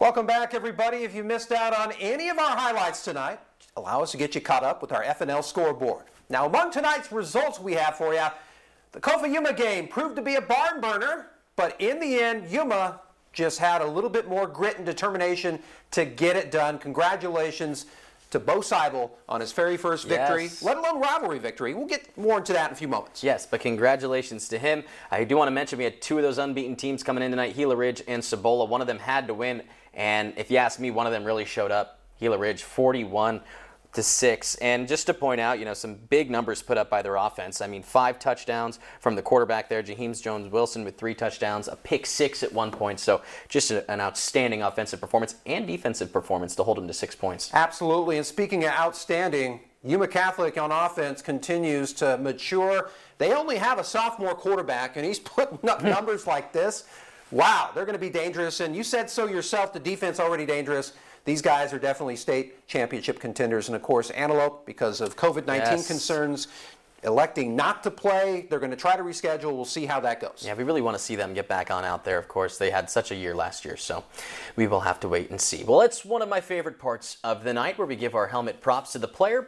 Welcome back, everybody. If you missed out on any of our highlights tonight, allow us to get you caught up with our FNL scoreboard. Now, among tonight's results we have for you, the Kofa-Yuma game proved to be a barn burner, but in the end, Yuma just had a little bit more grit and determination to get it done. Congratulations to Bo Seibel on his very first victory, let alone rivalry victory. We'll get more into that in a few moments. Yes, but congratulations to him. I do want to mention we had two of those unbeaten teams coming in tonight, Gila Ridge and Cibola. One of them had to win, and if you ask me, one of them really showed up. Gila Ridge 41-6. And just to point out, some big numbers put up by their offense. I mean, 5 touchdowns from the quarterback there, Jaheim Jones-Wilson, with 3 touchdowns, a pick 6 at one point. So just an outstanding offensive performance and defensive performance to hold him to 6 points. Absolutely. And speaking of outstanding, Yuma Catholic on offense continues to mature. They only have a sophomore quarterback, and he's putting up numbers like this. Wow, they're going to be dangerous. And you said so yourself, the defense already dangerous. These guys are definitely state championship contenders. And, of course, Antelope, because of COVID-19 concerns, electing not to play. They're going to try to reschedule. We'll see how that goes. Yeah, we really want to see them get back on out there, of course. They had such a year last year, so we will have to wait and see. Well, it's one of my favorite parts of the night where we give our helmet props to the player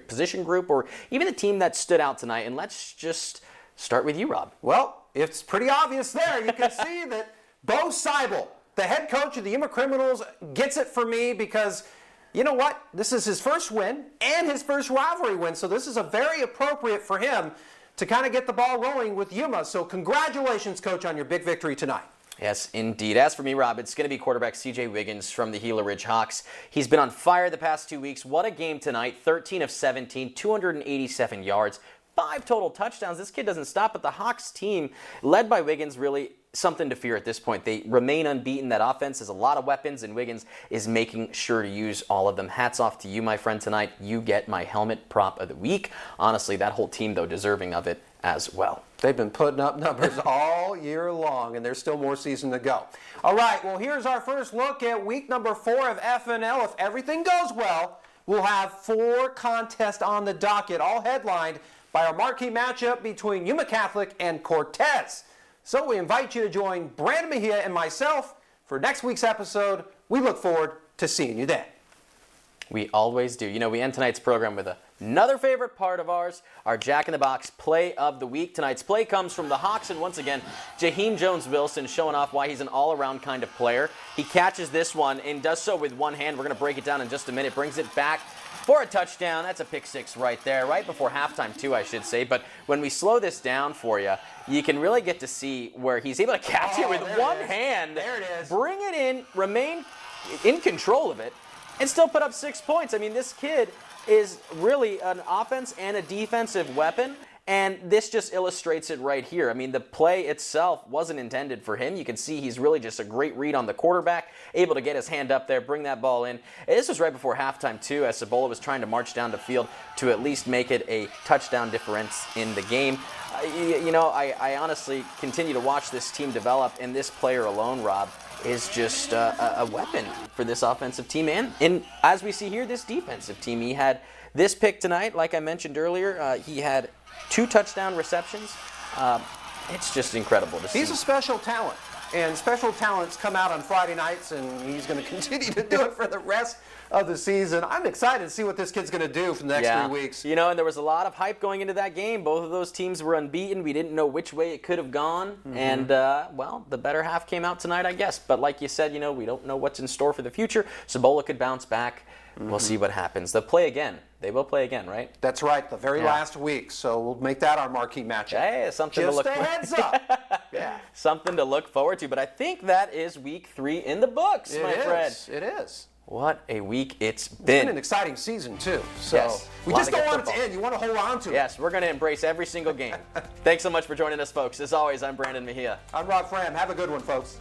position group, or even the team that stood out tonight. And let's just start with you, Rob. Well, it's pretty obvious there. You can see that Bo Seibel, the head coach of the Yuma Criminals, gets it for me because, you know what? This is his first win and his first rivalry win, so this is a very appropriate for him to kind of get the ball rolling with Yuma. So congratulations, Coach, on your big victory tonight. Yes, indeed. As for me, Rob, it's going to be quarterback C.J. Wiggins from the Gila Ridge Hawks. He's been on fire the past 2 weeks. What a game tonight. 13 of 17, 287 yards, 5 total touchdowns. This kid doesn't stop, but the Hawks team, led by Wiggins, really something to fear at this point. They remain unbeaten. That offense has a lot of weapons, and Wiggins is making sure to use all of them. Hats off to you, my friend, tonight. You get my helmet prop of the week. Honestly, that whole team, though, deserving of it as well. They've been putting up numbers all year long, and there's still more season to go. All right, well, here's our first look at week number 4 of FNL. If everything goes well, we'll have 4 contests on the docket, all headlined by our marquee matchup between Yuma Catholic and Cortez. So we invite you to join Brandon Mejia and myself for next week's episode. We look forward to seeing you then. We always do. We end tonight's program with another favorite part of ours, our Jack in the Box play of the week. Tonight's play comes from the Hawks, and once again, Jaheim Jones-Wilson showing off why he's an all-around kind of player. He catches this one and does so with one hand. We're going to break it down in just a minute. Brings it back for a touchdown. That's a pick 6 right there, right before halftime too, I should say. But when we slow this down for you, you can really get to see where he's able to catch it with one hand. There it is. Bring it in, remain in control of it, and still put up 6 points. I mean, this kid is really an offense and a defensive weapon, and this just illustrates it right here. I mean, the play itself wasn't intended for him. You can see he's really just a great read on the quarterback, able to get his hand up there, bring that ball in. And this was right before halftime, too, as Cibola was trying to march down the field to at least make it a touchdown difference in the game. I honestly continue to watch this team develop, and this player alone, Rob, is just a weapon for this offensive team. And as we see here, this defensive team. He had this pick tonight, like I mentioned earlier. He had 2 touchdown receptions. It's just incredible to see. He's a special talent, and special talents come out on Friday nights, and he's going to continue to do it for the rest of the season. I'm excited to see what this kid's going to do for the next 3 weeks. And there was a lot of hype going into that game. Both of those teams were unbeaten. We didn't know which way it could have gone. And, the better half came out tonight, I guess. But like you said, we don't know what's in store for the future. Cibola could bounce back. We'll see what happens. They'll play again. They will play again, right? That's right, the very last week. So we'll make that our marquee matchup. Hey, something Just to look a heads up. Yeah. Something to look forward to. But I think that is week 3 in the books, my friend. It is. What a week it's been. It's been an exciting season, too. So we just don't want it to end. You want to hold on to it. Yes, we're going to embrace every single game. Thanks so much for joining us, folks. As always, I'm Brandon Mejia. I'm Rob Fram. Have a good one, folks.